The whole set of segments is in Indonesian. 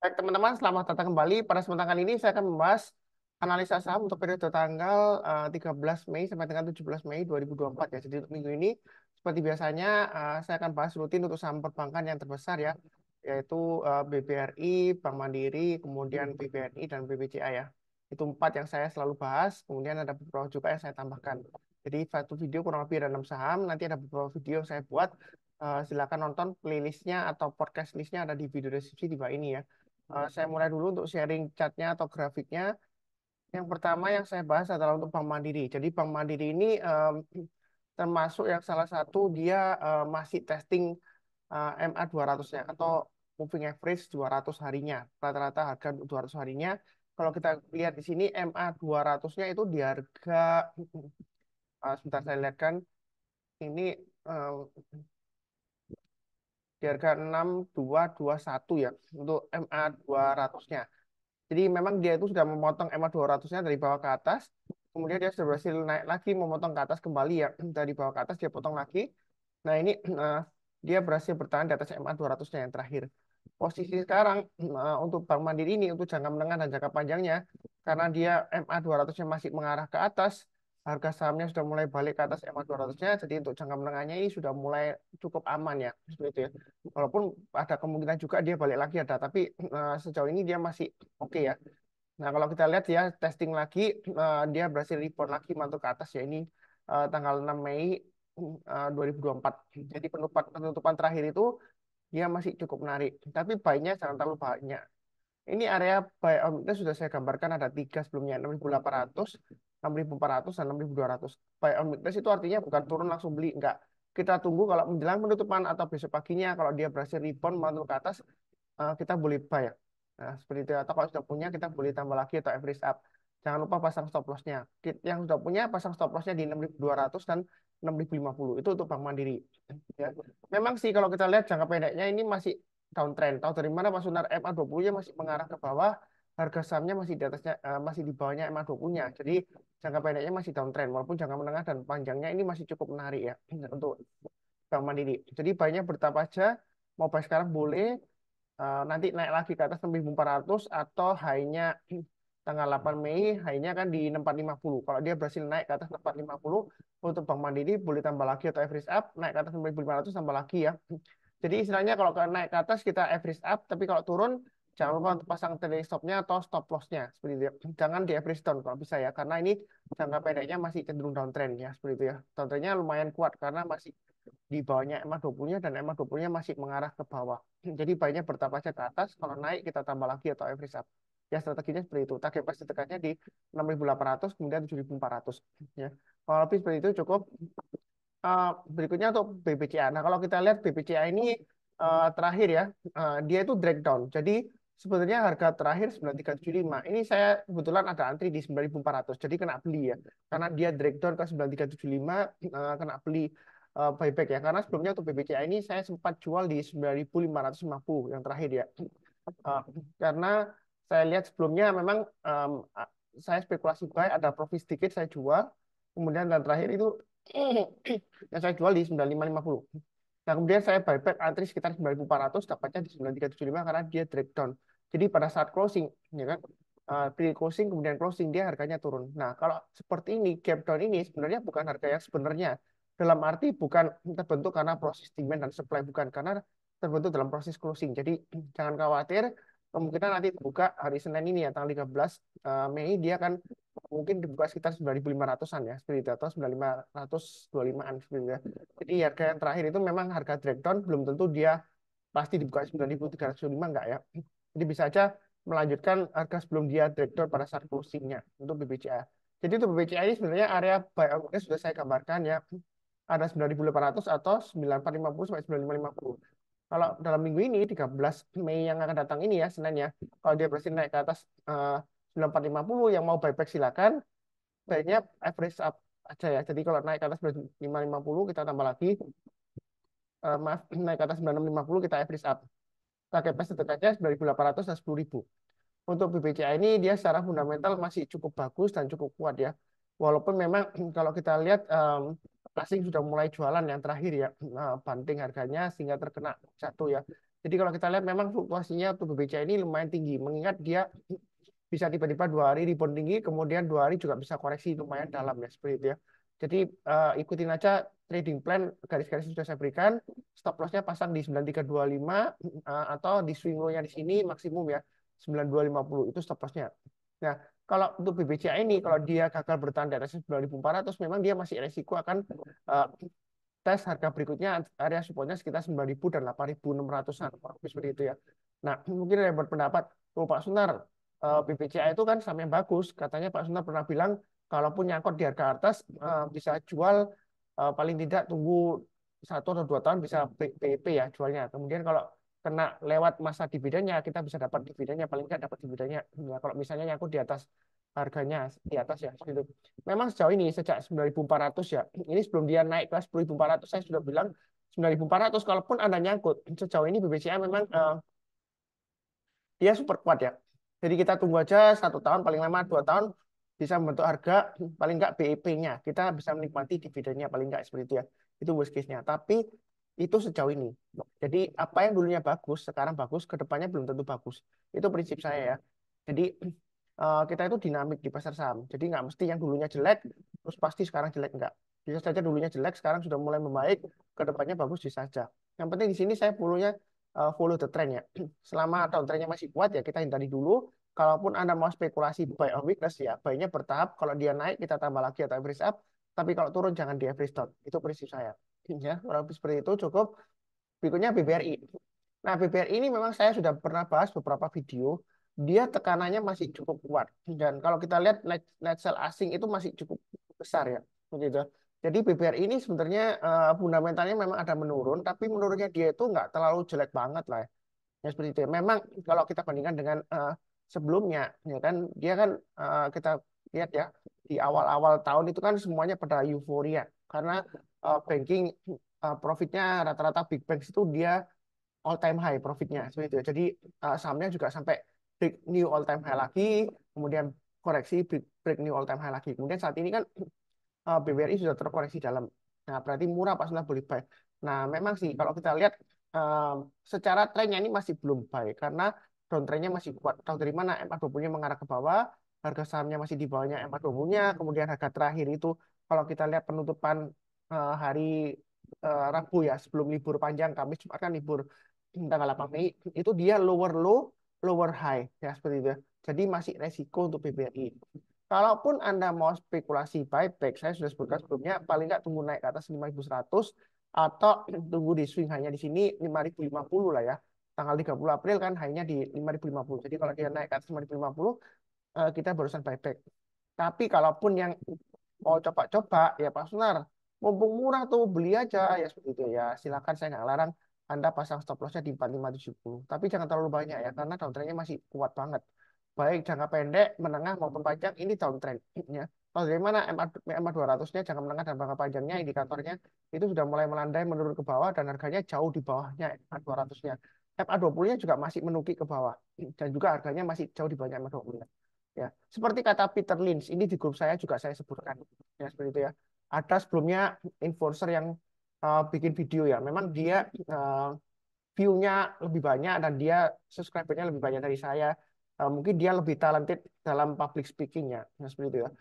Baik teman-teman, selamat datang kembali. Pada kesempatan kali ini saya akan membahas analisa saham untuk periode tanggal 13 Mei sampai dengan 17 Mei 2024 ya. Jadi untuk minggu ini seperti biasanya saya akan bahas rutin untuk saham perbankan yang terbesar ya, yaitu BBRI, Bank Mandiri, kemudian BBNI dan BBCA ya. Itu empat yang saya selalu bahas. Kemudian ada beberapa juga yang saya tambahkan. Jadi satu video kurang lebih ada 6 saham. Nanti ada beberapa video yang saya buat. Silakan nonton playlistnya atau podcast listnya ada di video deskripsi di bawah ini ya. Saya mulai dulu untuk sharing chartnya atau grafiknya. Yang pertama yang saya bahas adalah untuk Bank Mandiri. Jadi Bank Mandiri ini termasuk yang salah satu dia masih testing MA 200-nya atau moving average 200 harinya. Rata-rata harga 200 harinya. Kalau kita lihat di sini MA 200-nya itu di harga sebentar saya lihatkan ini eh, di harga 6221 ya untuk MA 200-nya. Jadi memang dia itu sudah memotong EMA 200-nya dari bawah ke atas, kemudian dia sudah berhasil naik lagi memotong ke atas kembali ya, dari bawah ke atas dia potong lagi. Nah ini dia berhasil bertahan di atas EMA 200-nya yang terakhir. Posisi sekarang untuk Bank Mandiri ini untuk jangka menengah dan jangka panjangnya, karena dia MA 200-nya masih mengarah ke atas, harga sahamnya sudah mulai balik ke atas MA 200-nya, jadi untuk jangka menengahnya ini sudah mulai cukup aman ya, seperti itu ya. Walaupun ada kemungkinan juga dia balik lagi ada, tapi sejauh ini dia masih oke ya. Nah, kalau kita lihat ya testing lagi dia berhasil rebound lagi mantul ke atas ya ini tanggal 6 Mei 2024. Jadi penutupan terakhir itu dia masih cukup menarik. Tapi buy-nya jangan terlalu banyak. Ini area buy on weakness sudah saya gambarkan ada tiga sebelumnya 6.800, 6.400 dan 6.200. Buy on weakness itu artinya bukan turun langsung beli, enggak. Kita tunggu kalau menjelang penutupan atau besok paginya kalau dia berhasil rebound mantul ke atas kita boleh buy ya. Nah, seperti itu. Atau kalau sudah punya, kita boleh tambah lagi atau average up. Jangan lupa pasang stop loss-nya. Yang sudah punya, pasang stop loss-nya di 6.200 dan 6.050. Itu untuk Bank Mandiri. Ya. Memang sih kalau kita lihat jangka pendeknya ini masih downtrend. Tahu dari mana Pak Sunar? MA20-nya masih mengarah ke bawah. Harga sahamnya masih di atasnya, masih di bawahnya MA20-nya. Jadi jangka pendeknya masih downtrend. Walaupun jangka menengah dan panjangnya ini masih cukup menarik ya untuk Bank Mandiri. Jadi banyak bertahap aja. Mau buy sekarang boleh, nanti naik lagi ke atas 6.400 atau high-nya tanggal 8 Mei, high-nya kan di 6450. Kalau dia berhasil naik ke atas 6450 untuk Bank Mandiri boleh tambah lagi atau average up, naik ke atas 6.500 tambah lagi ya. Jadi istilahnya kalau naik ke atas kita average up, tapi kalau turun jangan lupa untuk pasang trailing stop-nya atau stop loss-nya seperti itu ya. Jangan di average down kalau bisa ya, karena ini jangka pendeknya masih cenderung downtrend ya seperti itu ya. Downtrendnya lumayan kuat karena masih di bawahnya EMA 20-nya dan EMA 20-nya masih mengarah ke bawah. Jadi baiknya bertahap aja ke atas, kalau naik kita tambah lagi atau average up. Ya strateginya seperti itu. Target price dekatnya di 6.800 kemudian 7.400 ya. Kalau lebih seperti itu cukup. Berikutnya untuk BBCA. Nah, kalau kita lihat BBCA ini terakhir ya, dia itu drag down. Jadi sebenarnya harga terakhir 9375. Ini saya kebetulan ada antri di 9.400. Jadi kena beli ya. Karena dia drag down ke 9375 kena beli buyback ya. Karena sebelumnya untuk BBCA ini saya sempat jual di 9.550 yang terakhir ya. Eh, karena saya lihat sebelumnya memang saya spekulasi buy ada profit sedikit saya jual. Kemudian dan terakhir itu yang saya jual di 9550. Nah, kemudian saya buyback antri sekitar 9400 dapatnya di 9375 karena dia drag down. Jadi pada saat closing, ya kan, pre-closing kemudian closing dia harganya turun. Nah, kalau seperti ini gap down ini sebenarnya bukan harga yang sebenarnya. Dalam arti bukan terbentuk karena proses demand dan supply, bukan karena terbentuk dalam proses closing. Jadi jangan khawatir, kemungkinan nanti buka hari Senin ini ya tanggal 13 Mei dia akan mungkin dibuka sekitar 9.500-an ya seperti itu atau 9.525-an seperti itu ya. Jadi harga yang terakhir itu memang harga drag down, belum tentu dia pasti dibuka 9.305 enggak ya. Jadi bisa aja melanjutkan harga sebelum dia drag down pada saat closingnya untuk BBCA. Jadi untuk BBCA ini sebenarnya area buy out sudah saya gambarkan ya. Ada 9.800 atau 9.450 sampai 9.550. Kalau dalam minggu ini 13 Mei yang akan datang ini ya Senin ya, kalau dia berhasil naik ke atas 9450 yang mau buyback silakan, baiknya average up aja ya. Jadi kalau naik ke atas 9550 kita tambah lagi, maaf naik ke atas 9650 kita average up. Target price terdekatnya 9.800 dan 10.000. Untuk BBCA ini dia secara fundamental masih cukup bagus dan cukup kuat ya. Walaupun memang kalau kita lihat asing sudah mulai jualan yang terakhir ya, banting harganya sehingga terkena jatuh ya. Jadi kalau kita lihat memang fluktuasinya untuk BBCA ini lumayan tinggi, mengingat dia bisa tiba-tiba 2 hari rebound tinggi, kemudian 2 hari juga bisa koreksi lumayan dalam ya seperti itu ya. Jadi ikutin aja trading plan garis-garis yang sudah saya berikan, stop lossnya pasang di 9325 atau di swing low-nya di sini maksimum ya 9250 itu stop lossnya. Nah, kalau untuk BBCA ini kalau dia gagal bertahan di atas 9400 memang dia masih resiko akan uh, tes harga berikutnya area supportnya sekitar 9.000 dan 8.600-an seperti itu ya. Nah, mungkin ada yang berpendapat, oh Pak Sunar, BBCA itu kan saham yang bagus. Katanya Pak Sunar pernah bilang, kalaupun nyangkut di harga atas, bisa jual paling tidak tunggu 1 atau 2 tahun bisa BEP ya jualnya. Kemudian kalau kena lewat masa dividennya, kita bisa dapat dividennya, paling tidak dapat dividennya. Ya, kalau misalnya nyangkut di atas harganya, di atas ya. Gitu. Memang sejauh ini, sejak 9.400 ya, ini sebelum dia naik ke 10.400, saya sudah bilang 9.400, kalaupun Anda nyangkut, sejauh ini BBCA memang dia super kuat ya. Jadi kita tunggu aja 1 tahun, paling lama 2 tahun, bisa membentuk harga, paling nggak BEP-nya. Kita bisa menikmati dividennya, paling nggak seperti itu ya. Itu worst case-nya. Tapi itu sejauh ini. Jadi apa yang dulunya bagus, sekarang bagus, kedepannya belum tentu bagus. Itu prinsip saya ya. Jadi kita itu dinamik di pasar saham. Jadi nggak mesti yang dulunya jelek, terus pasti sekarang jelek nggak. Bisa saja dulunya jelek, sekarang sudah mulai membaik, kedepannya bagus bisa saja. Yang penting di sini saya follow the trend ya. Selama downtrendnya masih kuat ya kita hindari dulu. Kalaupun Anda mau spekulasi buy on weakness ya, buy-nya bertahap. Kalau dia naik kita tambah lagi atau average up. Tapi kalau turun jangan di average down. Itu prinsip saya. Ya, kalau seperti itu cukup. Berikutnya BBRI. Nah, BBRI ini memang saya sudah pernah bahas beberapa video. Dia tekanannya masih cukup kuat. Dan kalau kita lihat net sell asing itu masih cukup besar ya. Begitu. Jadi BBRI ini sebenarnya fundamentalnya memang ada menurun, tapi menurunnya dia itu nggak terlalu jelek banget lah. Ya seperti itu. Memang kalau kita bandingkan dengan sebelumnya, ya kan dia kan kita lihat ya di awal-awal tahun itu kan semuanya pada euforia karena banking profitnya rata-rata big banks itu dia all time high profitnya seperti itu. Jadi sahamnya juga sampai break new all time high lagi, kemudian koreksi break new all time high lagi. Kemudian saat ini kan BBRI sudah terkoreksi dalam. Nah, berarti murah pas sudah boleh buy. Nah, memang sih kalau kita lihat secara trennya ini masih belum baik karena downtrendnya masih kuat. Tahu dari mana MA20-nya mengarah ke bawah, harga sahamnya masih di bawahnya MA20-nya, kemudian harga terakhir itu kalau kita lihat penutupan hari Rabu ya sebelum libur panjang Kamis Jumat kan libur tanggal 8 Mei itu dia lower low, lower high ya seperti itu. Jadi masih resiko untuk BBRI. Kalaupun Anda mau spekulasi buyback, saya sudah sebutkan sebelumnya, paling nggak tunggu naik ke atas 5.100 atau tunggu di swing hanya di sini 5.050 lah ya. Tanggal 30 April kan hanya di 5.050. Jadi kalau dia naik ke atas 5.050, kita barusan buyback. Tapi kalaupun yang mau coba-coba, ya Pak Sunar, mumpung murah tuh beli aja ya seperti itu ya. Silakan saya nggak larang Anda pasang stop lossnya di 4570. Tapi jangan terlalu banyak ya, karena downtrendnya masih kuat banget. Baik jangka pendek, menengah maupun panjang ini downtrend ya. Kalau dari mana MA 200-nya jangka menengah dan jangka panjangnya indikatornya itu sudah mulai melandai menurun ke bawah dan harganya jauh di bawahnya MA 200-nya. MA 20-nya juga masih menukik ke bawah dan juga harganya masih jauh di bawahnya MA 20-nya. Ya, seperti kata Peter Lynch, ini di grup saya juga saya sebutkan ya seperti itu ya. Ada sebelumnya influencer yang bikin video ya. Memang dia view-nya lebih banyak dan dia subscriber-nya lebih banyak dari saya. Mungkin dia lebih talented dalam public speaking-nya, ya, seperti itu ya.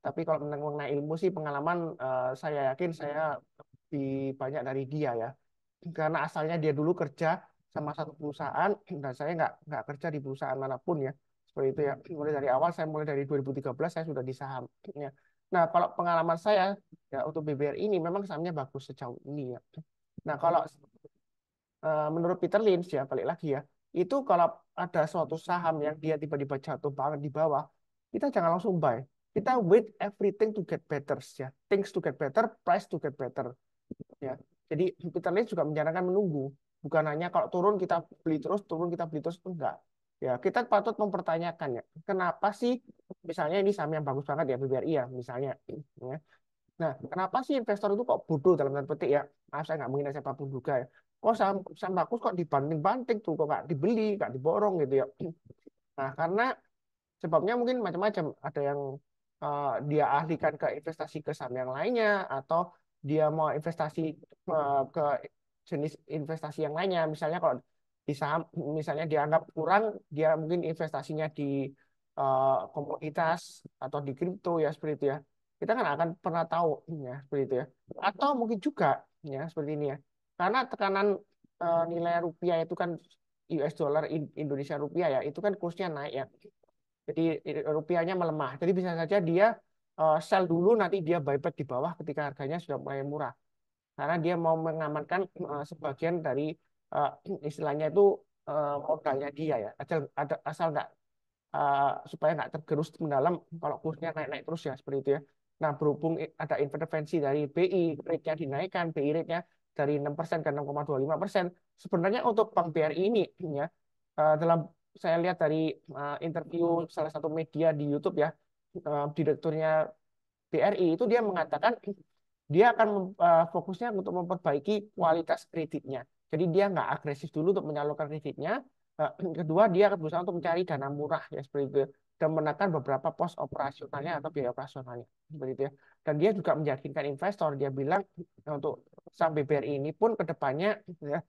Tapi kalau mengenai ilmu sih pengalaman saya yakin saya lebih banyak dari dia ya. Karena asalnya dia dulu kerja sama satu perusahaan dan saya nggak kerja di perusahaan manapun ya. Seperti itu ya. Mulai dari awal saya mulai dari 2013 saya sudah di saham ya. Nah, kalau pengalaman saya ya untuk BBRI ini memang sahamnya bagus sejauh ini ya. Nah, kalau menurut Peter Lynch ya balik lagi ya itu kalau ada suatu saham yang dia tiba-tiba jatuh banget di bawah kita jangan langsung buy kita wait everything to get better ya things to get better price to get better ya jadi Peter Lynch juga menyarankan menunggu bukan hanya kalau turun kita beli terus turun kita beli terus enggak ya kita patut mempertanyakan ya kenapa sih misalnya ini saham yang bagus banget ya BBRI ya misalnya ya. Nah, kenapa sih investor itu kok bodoh dalam tanda petik ya? Maaf, saya nggak menghina siapapun juga ya. Kok saham, saham bagus kok dibanting-banting tuh, kok nggak dibeli, nggak diborong gitu ya. Nah, karena sebabnya mungkin macam-macam. Ada yang dia ahlikan ke investasi ke saham yang lainnya, atau dia mau investasi ke jenis investasi yang lainnya. Misalnya kalau di saham misalnya dianggap kurang, dia mungkin investasinya di komoditas atau di kripto ya seperti itu ya. Kita kan akan pernah tahu ya seperti itu ya. Atau mungkin juga ya seperti ini ya. Karena tekanan nilai rupiah itu kan US dollar Indonesia rupiah ya, itu kan kursnya naik ya. Jadi rupiahnya melemah. Jadi bisa saja dia sell dulu nanti dia buyback di bawah ketika harganya sudah mulai murah. Karena dia mau mengamankan sebagian dari eh, istilahnya itu modalnya dia ya. Asal nggak supaya nggak tergerus mendalam kalau kursnya naik-naik terus ya seperti itu ya. Nah, berhubung ada intervensi dari BI, rate-nya dinaikkan, BI rate-nya dari 6% ke 6,25%. Sebenarnya untuk Bank BRI ini ya, dalam saya lihat dari interview salah satu media di YouTube ya, direkturnya BRI itu dia mengatakan dia akan fokusnya untuk memperbaiki kualitas kreditnya. Jadi dia nggak agresif dulu untuk menyalurkan kreditnya. Kedua, dia akan berusaha untuk mencari dana murah ya seperti itu dan menekan beberapa pos operasionalnya atau biaya operasionalnya seperti itu ya. Dan dia juga meyakinkan investor. Dia bilang untuk saham BBRI ini pun kedepannya ya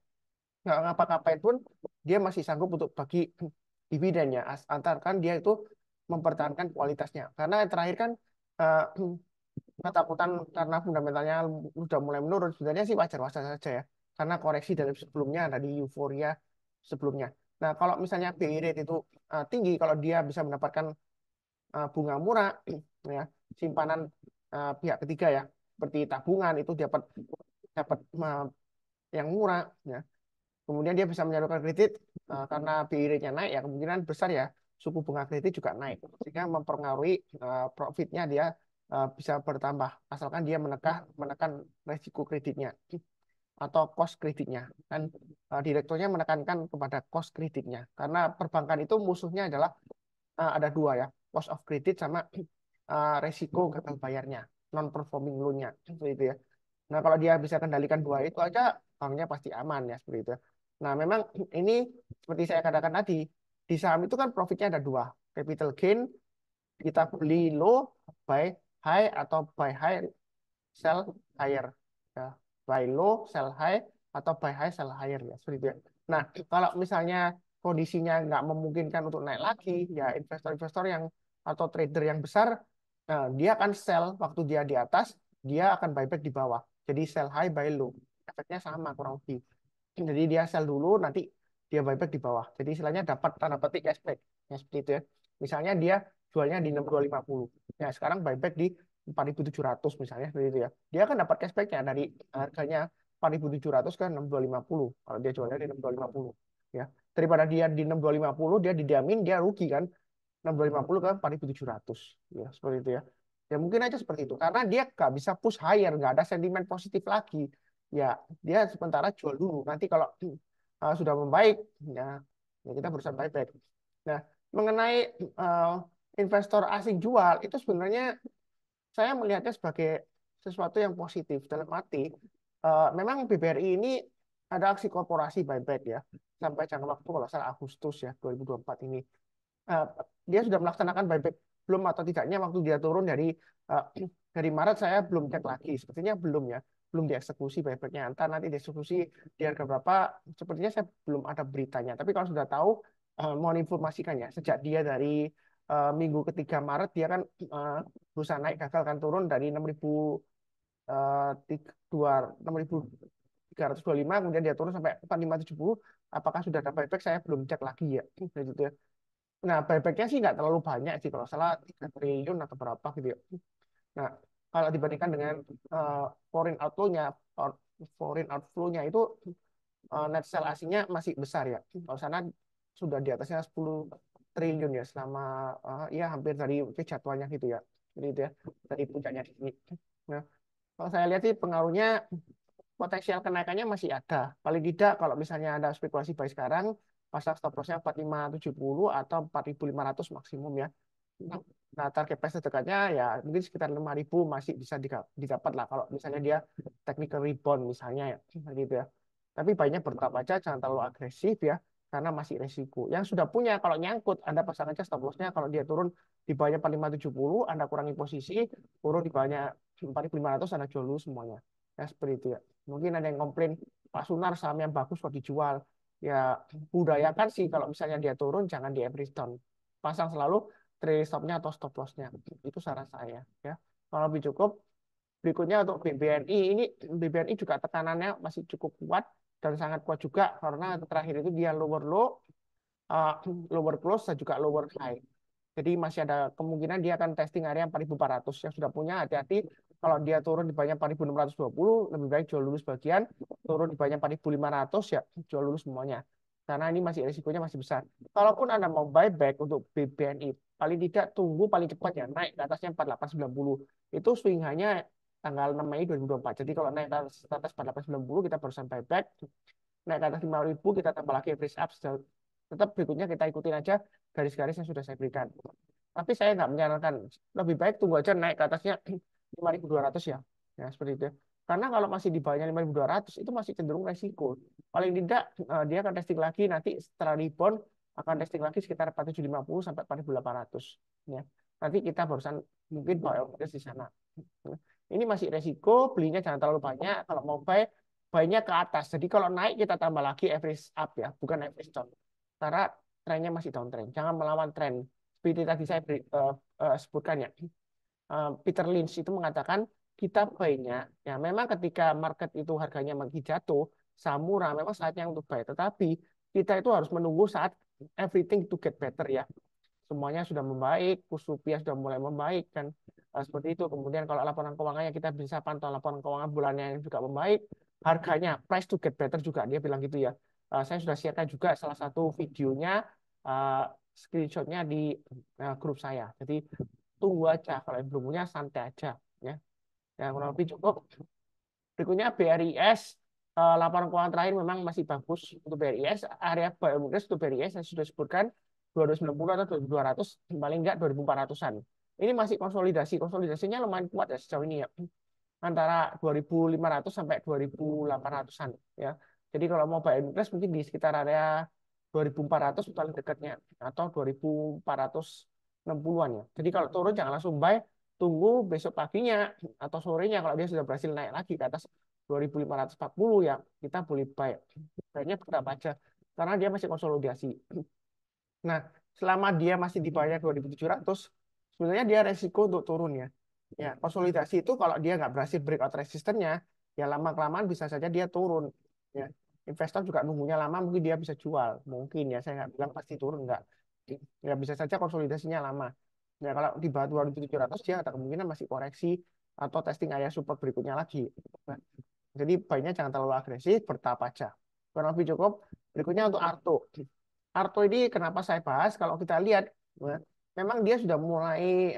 nggak ngapa-ngapain pun dia masih sanggup untuk bagi dividennya. Antarkan dia itu mempertahankan kualitasnya. Karena yang terakhir kan eh, ketakutan karena fundamentalnya sudah mulai menurun sebenarnya sih wajar-wajar saja ya karena koreksi dari sebelumnya dari euforia sebelumnya. Nah kalau misalnya BI rate itu tinggi kalau dia bisa mendapatkan bunga murah ya simpanan pihak ketiga ya seperti tabungan itu dapat dapat yang murah ya kemudian dia bisa menyalurkan kredit karena BI rate-nya naik ya kemungkinan besar ya suku bunga kredit juga naik sehingga mempengaruhi profitnya dia bisa bertambah asalkan dia menekan resiko kreditnya atau cost kreditnya dan direkturnya menekankan kepada cost kreditnya karena perbankan itu musuhnya adalah ada dua ya cost of credit sama resiko gagal bayarnya non performing loan-nya seperti itu ya. Nah, kalau dia bisa kendalikan dua itu aja, banknya pasti aman ya seperti itu. Nah, memang ini seperti saya katakan tadi, di saham itu kan profitnya ada dua, capital gain, kita beli low, buy high atau buy high, sell higher. Ya, buy low, sell high atau buy high, sell higher ya seperti itu ya. Nah, kalau misalnya kondisinya nggak memungkinkan untuk naik lagi, ya investor-investor yang atau trader yang besar, dia akan sell waktu dia di atas, dia akan buyback di bawah. Jadi sell high, buy low. Efeknya sama kurang lebih. Jadi dia sell dulu, nanti dia buyback di bawah. Jadi istilahnya dapat tanda petik cashback. Ya, seperti itu ya. Misalnya dia jualnya di 6250. Ya, sekarang buyback di 4700 misalnya seperti itu ya. Dia akan dapat cashbacknya dari harganya 4700 ke 6250. Kalau dia jualnya di 6250. Ya. Daripada dia di 6250, dia didiamin, dia rugi kan. 6250 ke 4700. Ya, seperti itu ya. Ya mungkin aja seperti itu. Karena dia nggak bisa push higher, nggak ada sentimen positif lagi. Ya, dia sementara jual dulu. Nanti kalau sudah membaik, ya, ya kita berusaha buyback. Nah, mengenai uh, investor asing jual, itu sebenarnya saya melihatnya sebagai sesuatu yang positif. Dalam arti, memang BBRI ini ada aksi korporasi buyback ya. Sampai jangka waktu kalau salah Agustus ya 2024 ini eh, dia sudah melaksanakan buyback belum atau tidaknya waktu dia turun eh, dari Maret saya belum cek lagi sepertinya belum ya belum dieksekusi buybacknya entar nanti dieksekusi di harga berapa sepertinya saya belum ada beritanya tapi kalau sudah tahu mohon informasikan ya sejak dia dari minggu ketiga Maret dia kan berusaha naik gagal kan turun dari 6.000 6.325 kemudian dia turun sampai 4.570 apakah sudah ada buyback saya belum cek lagi ya gitu ya. Nah, buybacknya sih nggak terlalu banyak sih, kalau salah 3 triliun atau berapa gitu ya. Nah, kalau dibandingkan dengan foreign outflow-nya, foreign outflow-nya itu net sell asingnya masih besar ya. Kalau sana sudah di atasnya 10 triliun ya selama ya hampir dari jadwalnya gitu ya. Jadi itu ya, dari puncaknya di sini. Nah, kalau saya lihat sih pengaruhnya potensial kenaikannya masih ada. Paling tidak kalau misalnya ada spekulasi buy sekarang, pasang stop loss-nya 4570 atau 4500 maksimum ya. Nah, nah, target price terdekatnya ya mungkin sekitar 5000 masih bisa didapat lah kalau misalnya dia technical rebound misalnya ya gitu ya. Tapi baiknya bertahap aja jangan terlalu agresif ya karena masih resiko. Yang sudah punya kalau nyangkut Anda pasang aja stop loss-nya kalau dia turun di bawahnya 4570 Anda kurangi posisi, turun di bawahnya 4500 Anda jual dulu semuanya. Ya seperti itu ya. Mungkin ada yang komplain Pak Sunar saham yang bagus kok dijual. ya budayakan sih kalau misalnya dia turun jangan di every stone. Pasang selalu trailing stopnya atau stop lossnya. Itu saran saya ya. Kalau lebih cukup. Berikutnya untuk BBNI ini BBNI juga tekanannya masih cukup kuat dan sangat kuat juga karena terakhir itu dia lower low, uh, lower close dan juga lower high. Jadi masih ada kemungkinan dia akan testing area 4.400 yang sudah punya hati-hati kalau dia turun di banyak 4.620 lebih baik jual dulu sebagian, turun di banyak 4.500 ya jual dulu semuanya. Karena ini masih risikonya masih besar. Kalaupun Anda mau buyback untuk BBNI, paling tidak tunggu paling cepat ya naik ke atasnya 4890. Itu swing hanya tanggal 6 Mei 2024. Jadi kalau naik ke atas 4890 kita barusan buyback, naik ke atas 5.000 kita tambah lagi average up. Tetap berikutnya kita ikutin aja garis-garis yang sudah saya berikan. Tapi saya nggak menyarankan, lebih baik tunggu aja naik ke atasnya 5.200 ya. Ya, seperti itu. Karena kalau masih di bawahnya 5.200 itu masih cenderung resiko. Paling tidak dia akan testing lagi nanti setelah rebound akan testing lagi sekitar 4.750 sampai 4.800 ya. Nanti kita barusan mungkin bawa di sana. Ini masih resiko, belinya jangan terlalu banyak. Kalau mau buy-nya ke atas. Jadi kalau naik kita tambah lagi average up ya, bukan average down. Karena trennya masih downtrend. Jangan melawan tren. Seperti tadi saya sebutkan ya. Peter Lynch itu mengatakan kita buy-nya ya memang ketika market itu harganya makin jatuh, saham murah memang saatnya untuk buy. Tetapi kita itu harus menunggu saat everything to get better ya. Semuanya sudah membaik, kurs rupiah sudah mulai membaik kan. Seperti itu. Kemudian kalau laporan keuangannya kita bisa pantau laporan keuangan bulannya yang juga membaik, harganya price to get better juga dia bilang gitu ya. Saya sudah siapkan juga salah satu videonya, screenshotnya di grup saya. Jadi tunggu aja kalau yang belum punya santai aja ya. Ya kurang lebih cukup. Berikutnya BRIS, laporan keuangan terakhir memang masih bagus untuk BRIS. Area buy untuk BRIS saya sudah sebutkan 290 atau 2.200, paling enggak 2.400-an. Ini masih konsolidasi. Konsolidasinya lumayan kuat ya sejauh ini ya. Antara 2.500 sampai 2.800-an ya. Jadi kalau mau buy interest mungkin di sekitar area 2.400 paling dekatnya atau 2.460-an ya. Jadi kalau turun jangan langsung buy, tunggu besok paginya atau sorenya kalau dia sudah berhasil naik lagi ke atas 2.540 ya kita boleh buy. Kayaknya tetap aja karena dia masih konsolidasi. Nah, selama dia masih di bawah 2.700, sebenarnya dia resiko untuk turun ya. Ya, konsolidasi itu kalau dia nggak berhasil breakout resistennya, ya lama-kelamaan bisa saja dia turun. Ya, investor juga nunggunya lama, mungkin dia bisa jual. Mungkin ya, saya nggak bilang pasti turun, nggak. Ya, bisa saja konsolidasinya lama. Ya, kalau di bawah 2.700, dia ada kemungkinan masih koreksi atau testing area support berikutnya lagi. Nah, jadi baiknya jangan terlalu agresif, bertahap aja. Kurang lebih cukup. Berikutnya untuk Arto. Arto ini kenapa saya bahas? Kalau kita lihat, ya, memang dia sudah mulai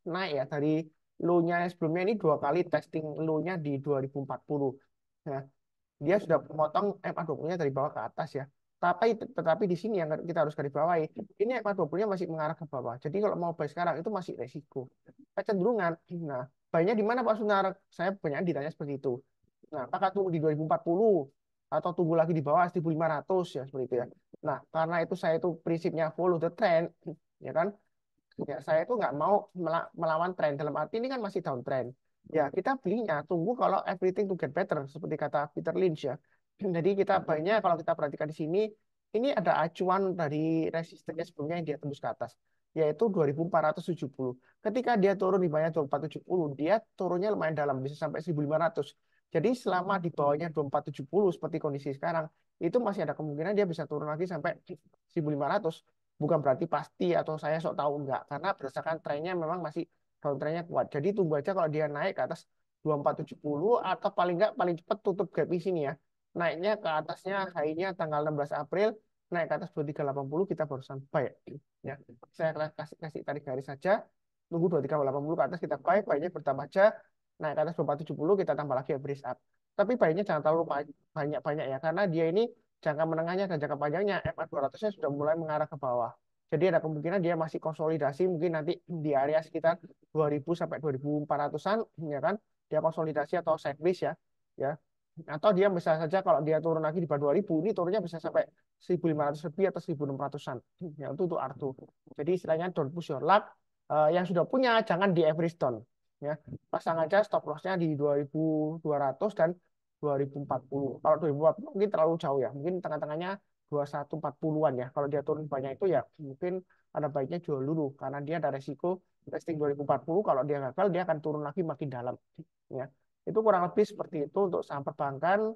naik ya dari low-nya sebelumnya ini 2 kali testing low-nya di 2040. Ya, dia sudah memotong MA20-nya dari bawah ke atas ya. Tetapi di sini yang kita harus garis bawahi, ini MA20-nya masih mengarah ke bawah. Jadi kalau mau buy sekarang itu masih resiko. Kecenderungan. Nah, buy-nya di mana Pak Sunar? Saya banyak ditanya seperti itu. Nah, apakah tunggu di 2040 atau tunggu lagi di bawah 1.500 ya seperti itu ya. Nah, karena itu saya itu prinsipnya follow the trend, ya kan? Ya, saya itu nggak mau melawan tren. Dalam arti ini kan masih downtrend. Ya, kita belinya tunggu kalau everything to get better seperti kata Peter Lynch ya. Jadi kita banyak kalau kita perhatikan di sini ini ada acuan dari resistennya sebelumnya yang dia tembus ke atas yaitu 2.470. Ketika dia turun di bawahnya 2.470, dia turunnya lumayan dalam bisa sampai 1.500. Jadi selama di bawahnya 2.470 seperti kondisi sekarang, itu masih ada kemungkinan dia bisa turun lagi sampai 1.500. Bukan berarti pasti atau saya sok tahu enggak, karena berdasarkan trennya memang masih downtrendnya kuat. Jadi tunggu aja kalau dia naik ke atas 2.470 atau paling enggak paling cepat tutup gap di sini ya. Naiknya ke atasnya high-nya tanggal 16 April, naik ke atas 2380 kita barusan buy. Ya. Saya kasih tarik garis saja. Tunggu 2380 ke atas kita buy, buy-nya bertambah aja. Naik ke atas 2470 kita tambah lagi average up. Tapi buy-nya jangan terlalu banyak-banyak ya karena dia ini jangka menengahnya dan jangka panjangnya MA200-nya sudah mulai mengarah ke bawah. Jadi ada kemungkinan dia masih konsolidasi mungkin nanti di area sekitar 2000 sampai 2400-an ya kan. Dia konsolidasi atau sideways ya. Ya. Atau dia bisa saja kalau dia turun lagi di bawah 2000 ini turunnya bisa sampai 1.500 lebih atau 1.600-an. Ya itu untuk Arto. Jadi istilahnya don't push your luck. Yang sudah punya jangan di every stone. Ya, pasang aja stop loss-nya di 2.200 dan 2040. Kalau 2040 mungkin terlalu jauh ya. Mungkin tengah-tengahnya 2140-an ya. Kalau dia turun banyak itu ya mungkin ada baiknya jual dulu karena dia ada resiko testing 2040 kalau dia gagal dia akan turun lagi makin dalam ya. Itu kurang lebih seperti itu untuk saham perbankan.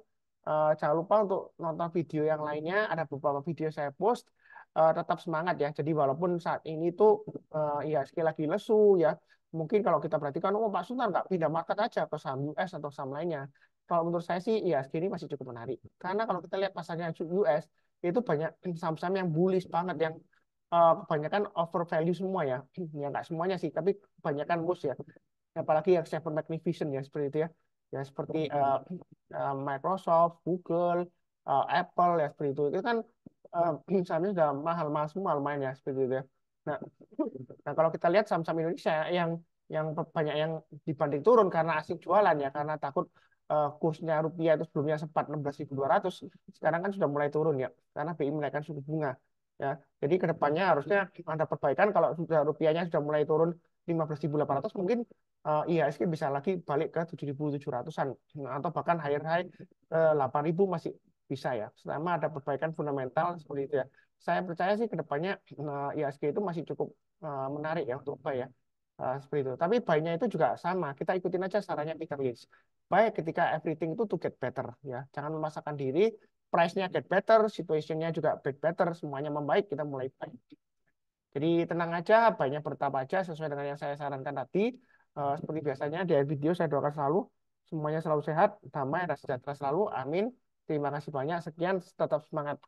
Jangan lupa untuk nonton video yang lainnya, ada beberapa video saya post. Tetap semangat ya. Jadi walaupun saat ini tuh ya sekali lagi lesu ya. Mungkin kalau kita perhatikan, oh Pak Sultan nggak pindah market aja ke saham US atau saham lainnya. Kalau menurut saya sih, ya ini masih cukup menarik. Karena kalau kita lihat pasarnya US, itu banyak saham-saham yang bullish banget, yang kebanyakan over value semua ya. Ya nggak semuanya sih, tapi kebanyakan bullish ya. Apalagi yang Seven Magnificent ya, seperti itu ya. Ya seperti Microsoft, Google, Apple ya seperti itu. Itu kan sahamnya sudah mahal-mahal semua lumayan ya seperti itu ya. Nah, nah kalau kita lihat saham-saham Indonesia yang banyak yang dibanding turun karena asing jualan ya, karena takut kursnya rupiah itu sebelumnya sempat 16.200, sekarang kan sudah mulai turun ya, karena BI menaikkan suku bunga ya. Jadi kedepannya harusnya ada perbaikan kalau sudah rupiahnya sudah mulai turun 15.800, mungkin IHSG bisa lagi balik ke 7.700-an atau bahkan higher high 8.000 masih bisa ya, selama ada perbaikan fundamental seperti itu ya. Saya percaya sih kedepannya IHSG itu masih cukup menarik ya untuk buy ya. Seperti itu. Tapi buy-nya itu juga sama. Kita ikutin aja sarannya Peter Lynch. Buy ketika everything itu to get better ya. Jangan memaksakan diri. Price-nya get better, situation-nya juga get better, semuanya membaik, kita mulai buy. Jadi tenang aja, banyak bertahap aja sesuai dengan yang saya sarankan tadi. Seperti biasanya di video saya doakan selalu semuanya selalu sehat, damai, dan sejahtera selalu. Amin. Terima kasih banyak. Sekian, tetap semangat.